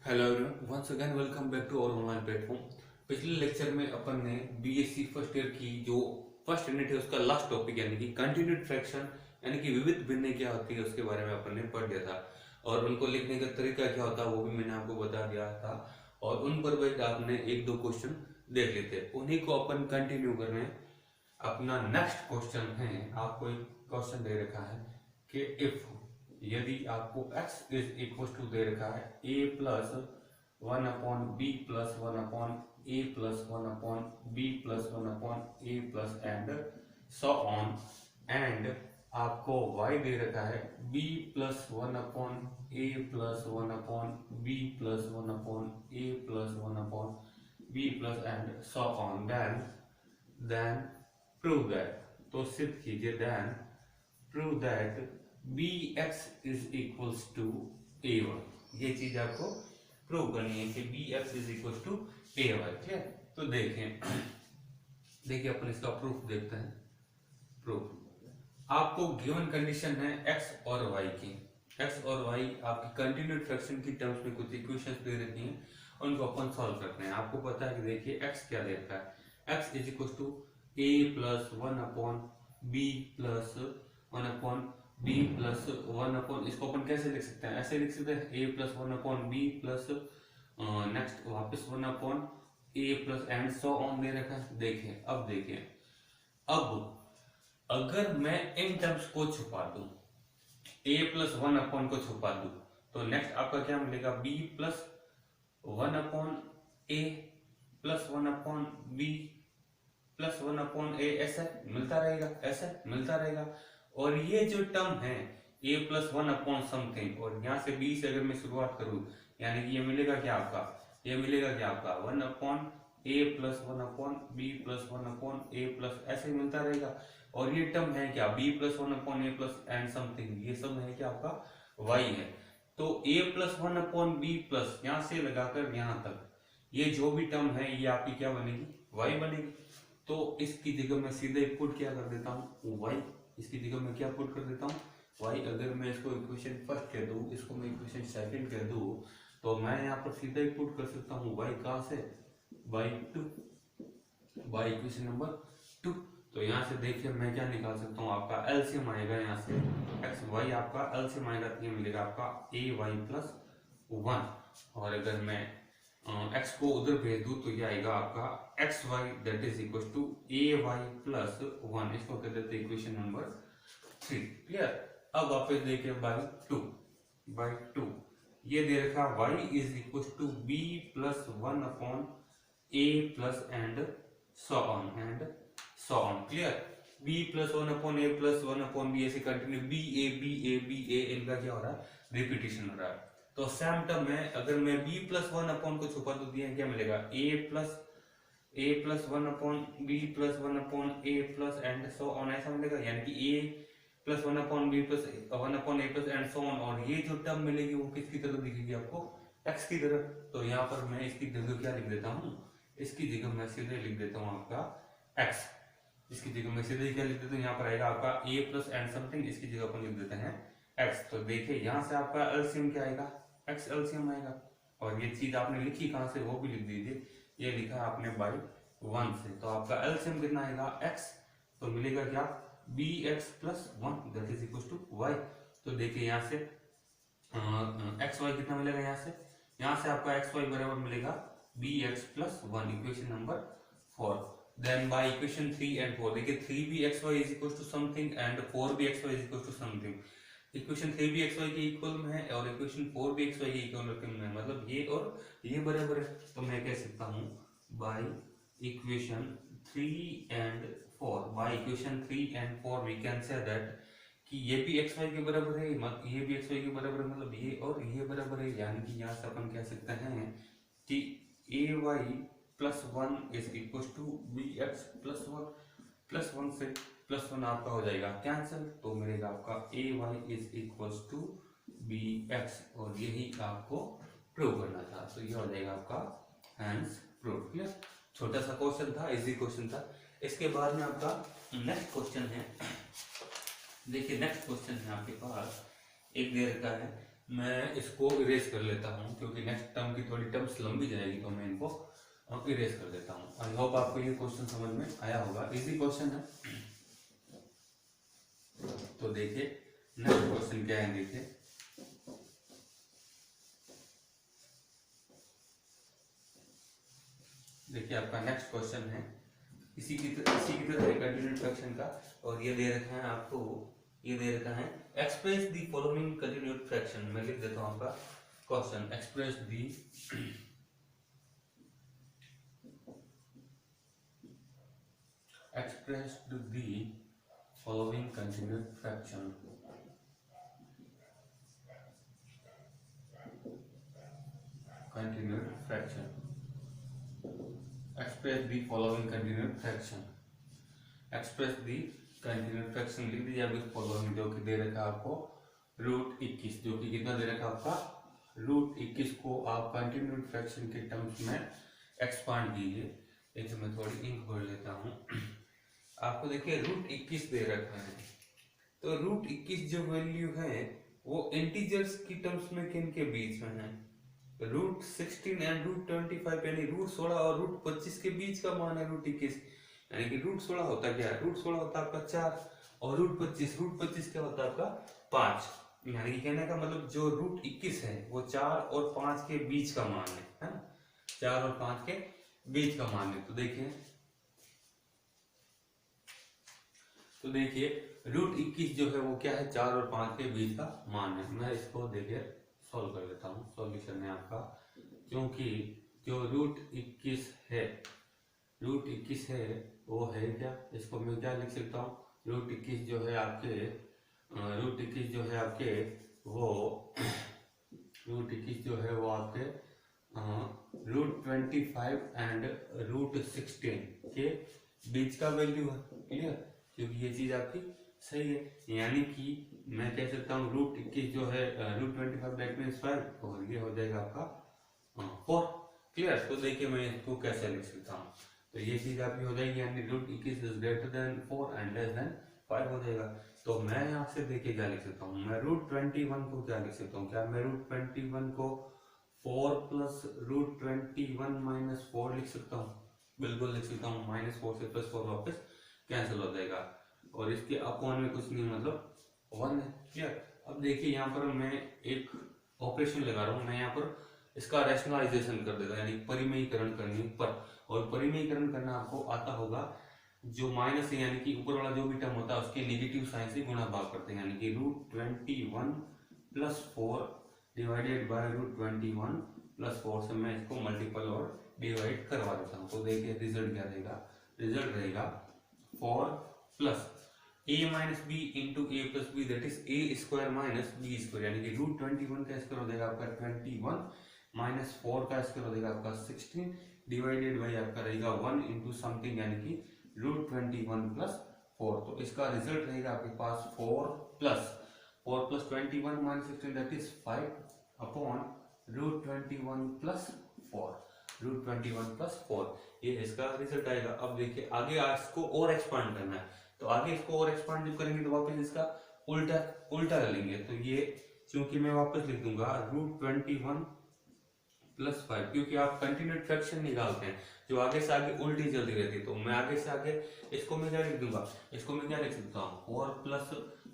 Hello everyone, once again welcome back to our online platform. पिछले lecture में अपन ने बीएससी फर्स्ट ईयर की जो फर्स्ट यूनिट है उसका लास्ट टॉपिक यानी कि कंटिन्यूड फ्रैक्शन यानी कि विविध भिन्नें क्या होती है उसके बारे में अपन ने पढ़ लिया था और उनको लिखने का तरीका क्या होता है वो भी मैंने आपको बता दिया था और उन पर बेस्ड आपने एक दो क्वेश्चन देख लिए थे, उन्हीं को अपन कंटिन्यू कर रहे हैं। अपना नेक्स्ट क्वेश्चन है, आपको एक क्वेश्चन दे रखा है कि इफ यदि आपको x इज इक्वल टू दे रखा है a plus one upon b plus one upon a plus one upon b plus one upon a plus and so on, and आपको y दे रखा है b plus one upon a plus one upon b plus one upon a plus one upon b plus and so on, then prove that. तो सिद्ध कीजिए, then prove that bx is equals to a1। ये चीज आपको prove करनी है कि bx is equals to a1। Clear? तो देखिए अपन इसका प्रूफ देखते हैं। प्रूफ आपको गिवन कंडीशन है x और y की। x और y आपकी कंटिन्यूड फ्रैक्शन की टर्म्स में कुछ इक्वेशंस दे रखी हैं, उनको अपन सॉल्व करते हैं। आपको पता है कि देखिए x क्या दे रखा है, x is equal to a plus one upon b plus one upon b plus one upon, इसको अपन कैसे लिख सकते हैं, ऐसे लिख सकते हैं a plus one upon b plus next वापस one upon a plus and so on दे रखा है। देखिए अब अगर मैं इन टर्म्स को छुपा दूं, a प्लस वन अपॉन को छुपा दूं, तो नेक्स्ट आपका क्या मिलेगा, b plus one upon a plus one upon b plus one upon a, ऐसा मिलता रहेगा। और ये जो टर्म है a plus one upon something, और यहाँ से b से अगर मैं शुरुआत करूं, यानी कि ये मिलेगा क्या आपका one upon a plus one upon b plus one upon a plus, ऐसे ही मिलता रहेगा। और ये टर्म है क्या, b plus one upon a plus and something, ये सब है क्या आपका y है। तो a plus one upon b plus यहाँ से लगाकर यहाँ तक ये जो भी टर्म है ये आपकी क्या बनेगी, y बनेगी। तो इसकी जगह मैं सीधे पुट क्या कर देता हूँ, y। इसकी जगह मैं क्या पुट कर देता हूँ, y। अगर मैं इसको इक्वेशन फर्स्ट कह दूँ, इसको मैं इक्वेशन सेकंड कह दूँ, तो मैं यहाँ पर सीधा ही पुट कर सकता हूँ y कहाँ से, by two, by equation number 2। तो यहाँ से देखिए मैं क्या निकाल सकता हूँ, आपका एलसीएम आएगा यहाँ से एक्स वाई, आपका एलसीएम आएगा तो ये मिलेगा आपका ए वाई प्लस वन। और अगर मैं x को उधर भेज दूं तो ये आएगा आपका x y that is equal to a y plus one. इसको कह देते हैं इक्वेशन नंबर 3। क्लियर? अब वापस देखिए बाई टू ये दे रखा y is equal to b plus one upon a plus and so on. Clear? b plus one upon a plus one upon b, ऐसे कंटिन्यू बी ए इनका क्या हो रहा है, रिपीटेशन हो रहा है। तो सेम टर्म है, अगर मैं b प्लस वन अपॉन को छुपा दो दिया क्या मिलेगा, a plus one upon b plus one upon a plus and so on, ऐसा मिलेगा। यानी कि a plus one upon b plus one upon a plus and so on. और ये जो टर्म मिलेगी वो किसकी तरह दिखेगी आपको, x की तरह। तो यहाँ पर मैं इसकी जगह क्या लिख देता हूँ, इसकी जगह मैं सीधे लिख देता हूँ आपका x। इसकी जगह मैं सीधे क्या लिख देता हूँ, यहाँ पर आएगा आपका a प्लस एंड समथिंग, इसकी जगह अपन लिख देते हैं x। तो देखिए यहाँ से आपका एलसीएम क्या आएगा, x एलसीएम आएगा। और ये चीज आपने लिखी कहाँ से वो भी लिख दीजिए, ये लिखा आपने बाई वन से। तो आपका एलसीएम कितना आएगा, x। तो मिलेगा क्या, bx plus one that is equal to y। तो देखिए यहाँ से एक्स वाई कितना मिलेगा, यहाँ से आपका एक्स वाई बराबर मिलेगा bx plus one, equation number 4। Then by equation 3 and 4 देखिए 3bxy is equal to something and 4bxy is equal to something. Equation 3bxy के इक्वल में है और इक्वेशन 4bxy के इक्वल में है, मतलब ये और ये बराबर है। तो मैं कह सकता हूँ by equation 3 and 4, by equation 3 and 4 we can say that कि ये भी xy के बराबर है, ये भी xy के बराबर है, मतलब ये और ये बराबर है। यानी कि यहाँ से अपन कह सकते हैं कि ay plus one is equal to b x plus one से प्लस वन आपका हो जाएगा कैंसिल, तो मिलेगा आपका a y is equal to b x. और यही आपको प्रूव करना था, तो ये हो जाएगा आपका हैंस प्रूव। क्लियर? छोटा सा क्वेश्चन था, इजी क्वेश्चन था। इसके बाद में आपका नेक्स्ट क्वेश्चन है। देखिए नेक्स्ट क्वेश्चन है आपके पास, एक दे रखा है मैं इसको इरेज कर लेता हूँ क्योंकि नेक्स्ट टर्म की थोड़ी टर्म्स लंबी जाएगी, तो मैं इनको इरेज कर देता हूँ। आई होप आपको ये क्वेश्चन समझ में आया होगा, इजी क्वेश्चन है। तो देखिए नेक्स्ट क्वेश्चन क्या है, देखिए आपका नेक्स्ट क्वेश्चन है इसी की तरह कंटिन्यूड फ्रैक्शन का, और ये दे रखा है आपको, ये दे रखा है express the following continued fraction. मैं लिख देता हूँ आपका question, express the following continued fraction. Express the following continued fraction. Express the continued fraction लिख दीजिए अभी फॉलोइंग, जो कि दे रखा है आपको √21, जो कि कितना दे रखा है आपका √21 को आप कंटिन्यूड फ्रैक्शन के टर्म्स में एक्सपांड कीजिए। एक तो मैं थोड़ी इंक भर लेता हूँ। आपको देखिए √21 दे रखा है, तो √21 जो वैल्यू है वो इंटीजर्स की टर्म्स में किन के बीच में है, √16 एंड √25, यानी √16 और √25 के बीच का मान है √21। यानी कि √16 होता क्या है, √16 होता है आपका 4 और √25 क्या होता है आपका 5। यानी कि कहने का मतलब जो √21 है वो 4 और 5 के बीच का मान है ना, 4 और 5 के बीच का मान है। तो देखिए √21 जो है वो क्या है, 4 और 5 के बीच का मान है। मैं इसको देखिए सॉल्व कर लेता हूँ। सॉल्यूशन है आपका, क्योंकि जो √21 है वो है क्या, इसको मैं क्या लिख सकता हूँ, √21 जो है आपके वो √21 जो है वो आपके √25 एंड √16 के बीच का वैल्यू है। क्लियर, क्योंकि ये चीज आपकी सही है। यानी कि मैं कह सकता हूँ √21 जो है √25 दैट मीन्स 5 और ये हो जाएगा आपका 4। क्लियर, तो देखिए मैं इसको कैसे लिख सकता हूँ, तो ये चीज आपकी हो जाएगी, यानी √21 is greater than 4 and less than 5 हो जाएगा। तो मैं यहाँ से देखिए क्या लिख सकता हूँ, मैं √21 को क्या लिख सकता हूँ, क्या मैं √21 को 4 प्लस √21 माइनस 4 लिख सकता हूँ, बिल्कुल लिख सकता हूँ। -4 से +4 वापस कैंसिल हो जाएगा, और इसके अपॉन में कुछ नहीं, मतलब 1 है। क्लियर, अब देखिए यहाँ पर मैं एक ऑपरेशन लगा रहा हूँ, मैं यहाँ पर इसका रैशनलाइजेशन कर देता, यानी परिमेयीकरण करने पर, और परिमेयीकरण करना आपको आता होगा, जो माइनस है यानी कि ऊपर वाला जो भी टर्म होता है उसके नेगेटिव साइन से गुणा भाग करते हैं, यानी कि √21 + 4 डिवाइडेड बाय √21 + 4 से मैं इसको मल्टीपल और डिवाइड करवा देता हूँ। तो देखिए रिजल्ट क्या रहेगा, रिजल्ट रहेगा 4 plus a minus b into a plus b, that is a² - b², यानी कि √21 का स्क्वायर हो जाएगा आपका 21 माइनस 4 का स्क्वायर हो जाएगा आपका 16 डिवाइडेड बाई आपका रहेगा 1 इंटू समथिंग, यानी कि √21 + 4। तो इसका रिजल्ट रहेगा आपके पास 4 plus 21 minus 16 that is 5 upon √21 + 4, √21 + 4, ये इसका रिजल्ट आएगा। अब देखिए आगे इसको और एक्सपांड करना है, तो आगे इसको और एक्सपांड जब करेंगे तो वापस इसका उल्टा लेंगे। तो ये क्योंकि मैं वापस लिख दूंगा √21 + 5, क्योंकि आप कंटिन्यूड फ्रैक्शन निकालते हैं जो आगे से आगे उल्टी चलती रहती है, तो मैं आगे से आगे इसको मैं क्या लिख दूंगा, इसको मैं क्या लिख सकता हूँ 4 +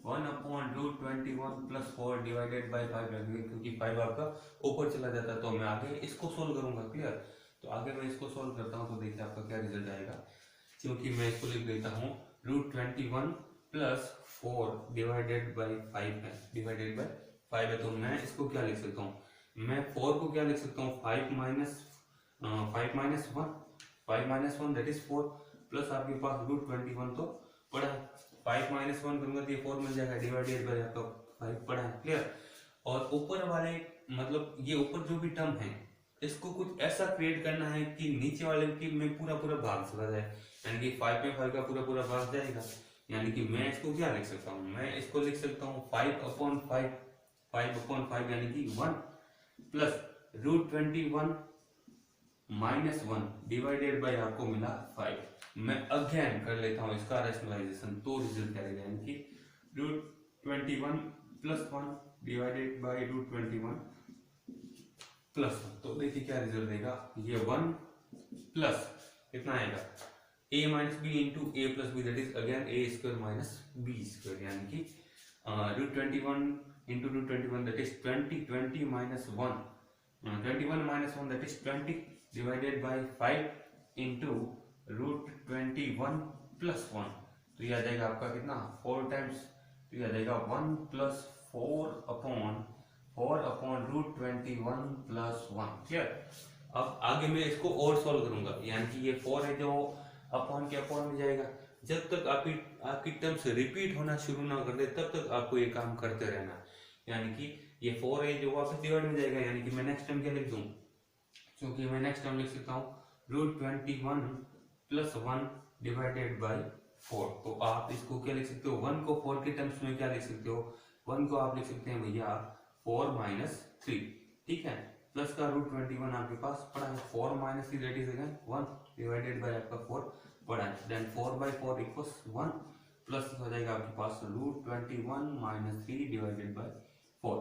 1 अपॉन √21 + 4 डिवाइडेड बाय 5 लगेगा, क्योंकि 5 आपका ऊपर चला जाता है। तो मैं आगे इसको सोल्व करूंगा। क्लियर, तो आगे मैं इसको सोल्व करता हूँ, तो देखिए आपका क्या रिजल्ट आएगा, क्योंकि मैं इसको लिख देता हूँ √21 + 4 डिवाइडेड बाय 5 है, डिवाइडेड बाय 5 है। तो मैं इसको क्या लिख सकता हूँ, मैं 4 को क्या लिख सकता हूँ 5 माइनस 1 दैट इज 4 प्लस आपके पास √21 तो पड़ा है, 5 - 1 करूंगा तो ये 4 मिल जाएगा, डिवाइडेड बाय आपका 5 पड़ा है। क्लियर, और ऊपर वाले मतलब ये ऊपर जो भी टर्म है इसको कुछ ऐसा क्रिएट करना है कि नीचे वाले की में पूरा भाग चला जाए, यानी कि 5 में 5 का पूरा भाग जाएगा। यानी कि मैं इसको क्या लिख सकता हूँ, मैं इसको लिख सकता हूँ 5/5 यानी कि 1 प्लस √21 - 1 डिवाइडेड बाय आपको मिला 5। मैं अगेन कर लेता हूँ इसका रैशनलाइजेशन, तो रिजल्ट क्या रहेगा, यानी कि √21 + 1 डिवाइडेड बाई √21 प्लस 1। तो देखिए क्या रिजल्ट रहेगा, ये 1 प्लस कितना आएगा a minus b into a plus b, that is again a square minus b square, यानी कि √21 into √21 that is 20 minus 1, 21 minus 1 that is 20 divided by 5 into √21 plus 1। तो ये आ जाएगा आपका कितना 4 टाइम्स, तो ये आ जाएगा 1 प्लस 4 अपॉन √21 प्लस 1। क्लियर। अब आगे मैं इसको और सॉल्व करूंगा, यानी कि ये 4 है जो अपॉन के अपॉन में जाएगा। जब तक आपकी टर्म्स रिपीट होना शुरू ना कर दे तब तक आपको ये काम करते रहना। यानी कि ये 4 है जो वापस डिवाइड में जाएगा, यानी कि मैं नेक्स्ट टर्म क्या लिख दूं, क्योंकि मैं नेक्स्ट टर्म लिख सकता हूँ √21 प्लस 1 डिवाइडेड बाई 4। तो आप इसको क्या लिख सकते हो, 1 को 4 के टर्म्स में क्या लिख सकते हो, 1 को आप लिख सकते हैं भैया 4 माइनस 3, ठीक है, प्लस का √21 आपके पास पड़ा है 4 minus 3 that is again 1 divided by आपका 4 पड़ा है, देन 4/4 इक्वल्स 1 प्लस हो जाएगा आपके पास √21 माइनस 3 डिवाइडेड बाय 4।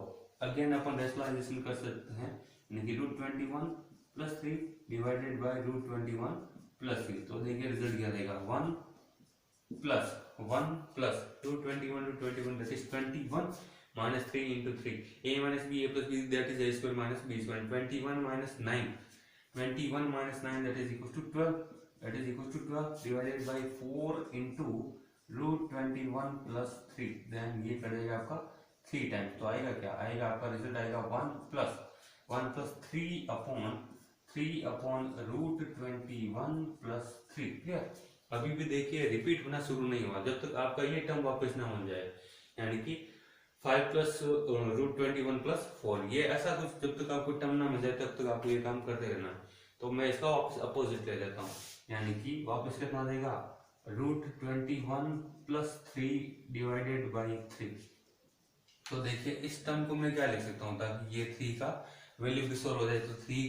अगेन अपन रेशनलाइजेशन कर सकते हैं, यानी कि √21 प्लस 3 डिवाइडेड बाय √21 प्लस 3। तो देखिए रिजल्ट क्या रहेगा, 1 plus √21 that is 21 minus 3 into 3, a minus b, a plus b, that is a square minus b square, 21 minus 9 that is equals to 12 divided by 4 into √21 plus 3, then ये करेगा आपका 3 times. तो आएगा क्या, आएगा आपका रिजल्ट आएगा 1 प्लस 3 अपॉन √21 प्लस 3। क्लियर। अभी भी देखिए रिपीट होना शुरू नहीं हुआ जब तक आपका ये टर्म वापस ना हो जाए, यानी कि 5 प्लस √21 प्लस 4, ये ऐसा कुछ जब तक आपको टर्म ना मिल जाए तब तक आपको ये काम करते रहना। तो मैं इसका वापस अपोजिट ले लेता हूँ, यानी कि वापस कितना देगा √21 प्लस 3 डिवाइडेड बाई 3। तो देखिए इस टर्म को मैं क्या लिख सकता हूँ ताकि ये 3 का वैल्यू भी सॉल्व हो जाए। तो 3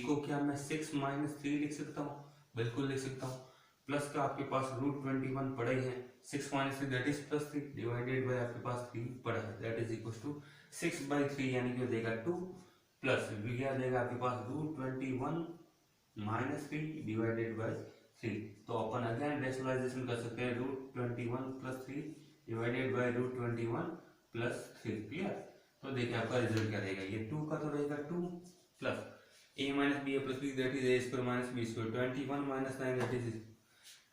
को क्या मैं 6 माइनस 3 लिख सकता हूँ, बिल्कुल लिख सकता हूँ। प्लस का आपके पास √21 पड़ा ही है, 6 minus 3 that is plus 3 divided bye आपके पास 3 पड़ा है, दैट इज इक्वल टू 6/3, यानी कि हो जाएगा 2 प्लस क्या देगा आपके पास √21 माइनस 3 डिवाइडेड बाय 3। तो अपन अगेन रेशनलाइजेशन कर सकते हैं √21 plus 3 divided bye √21 plus 3। Clear. तो देखिए आपका रिजल्ट क्या रहेगा, ये 2 का तो रहेगा 2 plus a minus b plus b that is a square minus b square, 21 minus 9 that is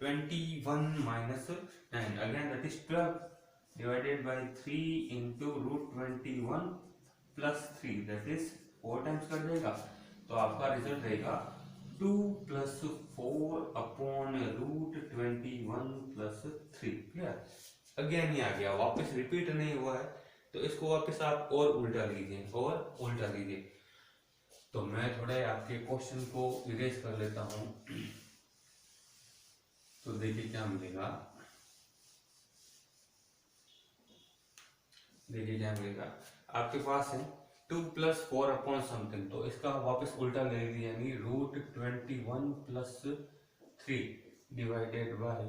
21 minus 9 again that is 12 divided by 3 into √21 plus 3 that is 4 times कर देगा। तो आपका रिजल्ट रहेगा 2 plus 4 upon √21 plus 3। Clear. Again ही आ गया, वापस repeat नहीं हुआ है, तो इसको वापस आप और उल्टा लीजिए। तो मैं थोड़े आपके क्वेश्चन को इरेज कर लेता हूँ। तो देखिए क्या मिलेगा, आपके पास है 2 प्लस 4 अपॉन समथिंग, तो इसका वापस उल्टा ले लीजिए, यानी √21 प्लस 3 डिवाइडेड बाय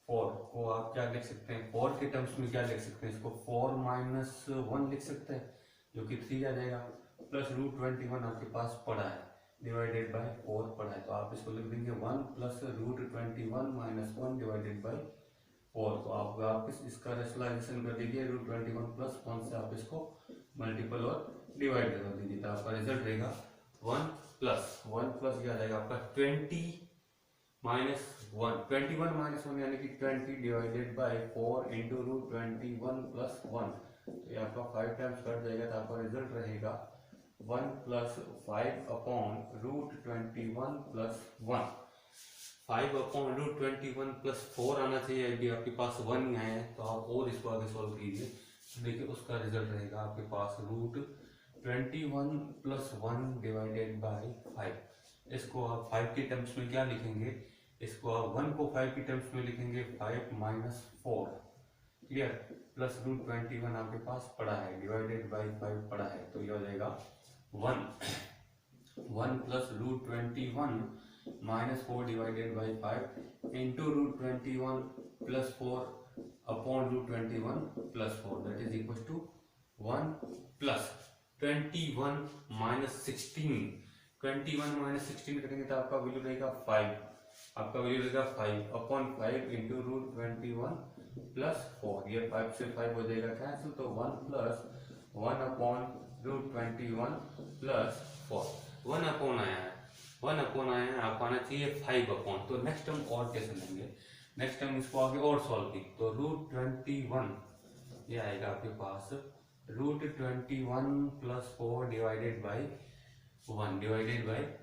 4 को आप क्या लिख सकते हैं, 4 के टर्म्स में क्या लिख सकते हैं, इसको 4 माइनस 1 लिख सकते हैं जो कि 3 आ जाएगा, प्लस √21 आपके पास पड़ा है डिवाइडेड बाय 4 पड़ा है, तो आप इसको लिख देंगे 1 प्लस √21 माइनस 1 डिवाइडेड बाय 4। तो आप वापस इसका रेशनलाइजेशन कर दीजिए, √21 प्लस 1 से आप इसको मल्टीपल और डिवाइड कर दीजिए, तो आपका रिजल्ट रहेगा 1 प्लस क्या जाएगा आपका 21 माइनस 1 यानी कि 20 डिवाइडेड बाय 4 इंटू √21 प्लस 1। तो ये आपका 5 टाइम्स कट जाएगा, तो आपका रिजल्ट रहेगा 1 plus 5 upon √21 plus 1। 5 upon √21 plus 4 आना चाहिए, अभी आपके पास 1 ही आया है, तो आप और इसको आगे सॉल्व कीजिए। देखिए उसका रिजल्ट रहेगा आपके पास √21 प्लस 1 डिवाइडेड बाय 5। इसको आप 5 के टर्म्स में क्या लिखेंगे, इसको आप 1 को 5 के टर्म्स में लिखेंगे 5 माइनस 4। क्लियर। प्लस √21 आपके पास पड़ा है डिवाइडेड बाय 5 पड़ा है, तो ये हो जाएगा 1 plus √21 minus 4 divided by 5 into √21 plus 4 upon √21 plus 4 that is equal to 1 plus 21 minus 16, 21 minus 16 करेंगे तो आपका वैल्यू रहेगा 5, आपका वैल्यू रहेगा 5 अपॉन 5 इंटू रूट 21 प्लस 4, ये 5 से 5 हो जाएगा कैंसिल, तो 1 plus 1 upon root 21 plus 4, 1 upon आया है, 1 अपॉन आया है, आपको आना चाहिए 5 अपॉन। तो नेक्स्ट हम और कैसे लेंगे, नेक्स्ट हम इसको आगे और सॉल्व की, तो रूट 21 ये आएगा आपके पास रूट 21 प्लस 4 डिवाइडेड बाई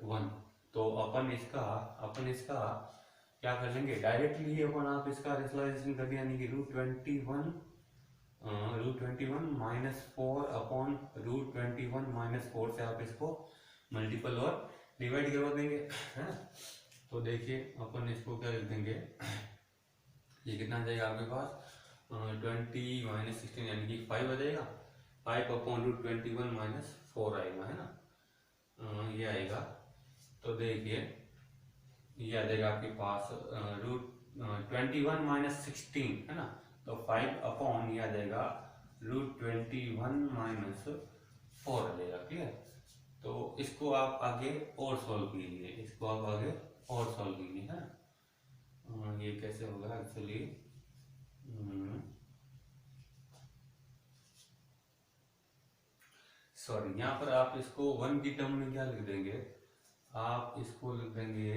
1 तो अपन इसका क्या कर लेंगे, डायरेक्टली अपन आप इसका रेशनलाइजेशन कर दिया, यानी कि root 21 minus 4 upon root 21 minus 4 से आप इसको मल्टीपल और डिवाइड करवा देंगे, है ना। तो देखिए अपन इसको क्या लिख देंगे, ये कितना आ जाएगा आपके पास 20 माइनस 16 यानी कि 5 आ जाएगा, 5 अपॉन रूट 21 माइनस 4 आएगा, है ना, ये आएगा। तो देखिए ये आ जाएगा आपके पास रूट 21 माइनस 16, है ना, तो 5 अपॉन ये आ जाएगा रूट 21 माइनस 4 आ जाएगा, क्लियर। तो इसको आप आगे और सॉल्व कीजिए, इसको आप आगे और सॉल्व कीजिए, है ना। ये कैसे होगा एक्चुअली, सॉरी, यहाँ पर आप इसको 1 की टर्म में क्या लिख देंगे, आप इसको लिख देंगे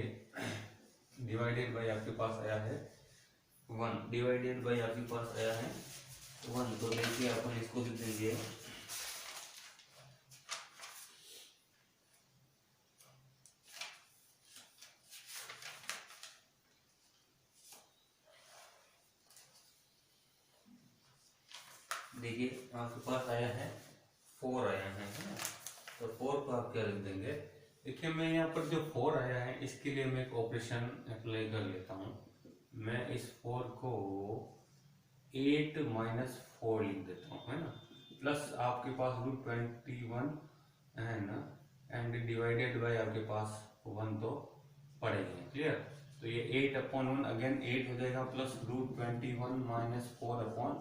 डिवाइडेड बाय, आपके पास आया है 1, डिवाइडेड बाय आपके पास आया है 1, तो देखिए अपन इसको लिख देंगे देखिए आपके पास आया है 4 आया है ना, तो 4 को आप क्या लिख देंगे, देखिए मैं यहाँ पर जो 4 आया है इसके लिए मैं एक ऑपरेशन अप्लाई कर लेता हूँ, मैं इस 4 को 8 माइनस 4 लिख देता हूँ, है ना, प्लस आपके पास रूट 21 एंड डिवाइडेड बाय आपके पास 1 तो पड़ेगा, क्लियर। तो ये 8 अपॉन 1 अगेन 8 हो जाएगा, प्लस रूट 21 माइनस 4 अपॉन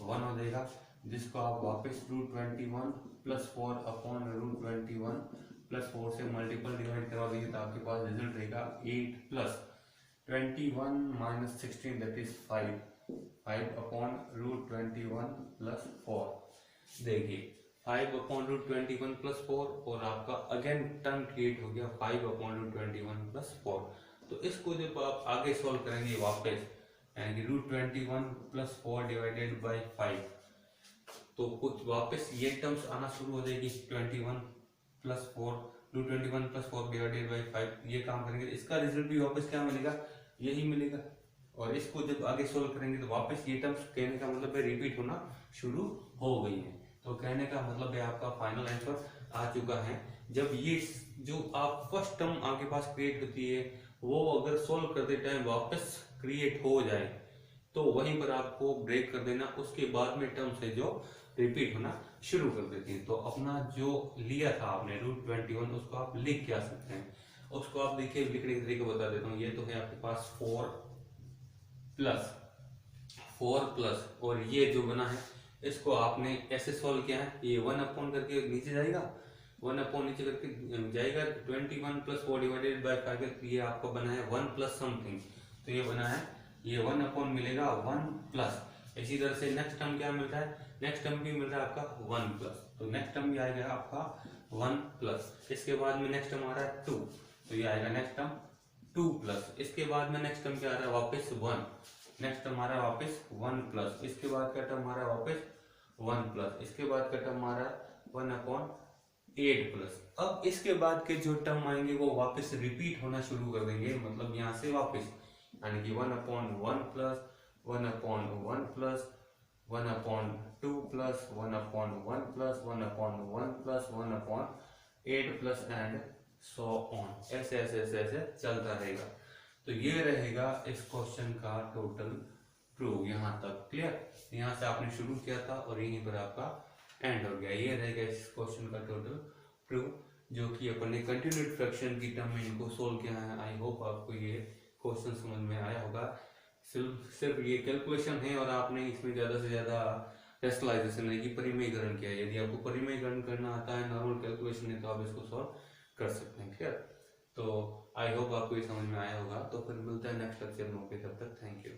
1 हो जाएगा, जिसको आप वापस root 21 plus 4 upon root 21 plus 4 से मल्टीपल डिवाइड करवा देंगे, तो आपके पास रिजल्ट रहेगा 8 plus 21 minus 16 that is 5 upon root 21 plus 4। देखिए 5 अपॉन रूट 21 प्लस 4 और आपका अगेन टर्म क्रिएट हो गया 5 अपॉन रूट 21 प्लस 4। तो इसको जब आप आगे सॉल्व करेंगे वापस, यानी कि रूट 21 प्लस 4 डिवाइडेड बाई 5, तो कुछ वापस ये टर्म्स आना शुरू हो जाएगी 21 plus 4 root 21 plus 4 divided by 5, ये काम करेंगे, इसका रिजल्ट भी वापस क्या मिलेगा, यही मिलेगा। और इसको जब आगे सोल्व करेंगे तो वापस ये टर्म्स, कहने का मतलब है रिपीट होना शुरू हो गई है। तो कहने का मतलब है आपका फाइनल आंसर आ चुका है। जब ये जो आप फर्स्ट टर्म आपके पास क्रिएट होती है वो अगर सोल्व करते टाइम वापस क्रिएट हो जाए तो वहीं पर आपको ब्रेक कर देना, उसके बाद में टर्म से जो रिपीट होना शुरू कर देती है। तो अपना जो लिया था आपने रूट 21 उसको आप लिख के आ सकते हैं। उसको आप देखिए लिखने के तरीके बता देता हूँ। ये तो है आपके पास 4 प्लस और ये जो बना है इसको आपने ऐसे सॉल्व किया है, ये 1 अपॉन करके नीचे जाएगा, 1 अपॉन नीचे करके जाएगा 21 प्लस 4 डिवाइडेड बाई 5, ये आपका बना है 1 प्लस समथिंग, तो ये बना है ये 1 अपॉन मिलेगा 1 प्लस। इसी तरह से नेक्स्ट टर्म क्या मिलता है, नेक्स्ट टर्म भी मिल रहा है आपका 1 प्लस, तो नेक्स्ट टर्म भी आएगा आपका 1 प्लस। इसके बाद में नेक्स्ट टर्म आ रहा है 2, तो ये आएगा नेक्स्ट टर्म 2 प्लस। इसके बाद में नेक्स्ट टर्म क्या आ रहा है वापस 1, नेक्स्ट टर्म आ रहा है वापस 1 प्लस। इसके बाद का टर्म आ रहा है वापस 1 प्लस। इसके बाद का टर्म आ रहा है 1 अपॉन 8 प्लस। अब इसके बाद के जो टर्म आएंगे वो वापस रिपीट होना शुरू कर देंगे, मतलब यहाँ से वापस, यानी कि 1 upon 1 plus 1 upon 1 plus 1 upon 2 plus 1 upon 1 plus 1 upon 1 plus 1 upon 8 plus and so on, ऐसे ऐसे ऐसे ऐसे चलता रहेगा। तो ये रहेगा इस क्वेश्चन का टोटल प्रूव यहाँ तक, क्लियर। यहाँ से आपने शुरू किया था और यहीं पर आपका एंड हो गया। ये रहेगा इस क्वेश्चन का टोटल प्रूव, जो कि अपन ने कंटिन्यूड फ्रैक्शन की टर्म में इनको सोल्व किया है। आई होप आपको ये क्वेश्चन समझ में आया होगा। सिर्फ ये कैलकुलेशन है और आपने इसमें ज़्यादा से ज़्यादा रेशनलाइजेशन यानी कि परिमयीकरण क्या है। यदि आपको परिमयीकरण करना आता है, नॉर्मल कैलकुलेशन है, तो आप इसको सॉल्व कर सकते हैं। क्लियर? तो आई होप आपको ये समझ में आया होगा। तो फिर मिलते हैं नेक्स्ट लेक्चर में। ओके, तब तक थैंक यू।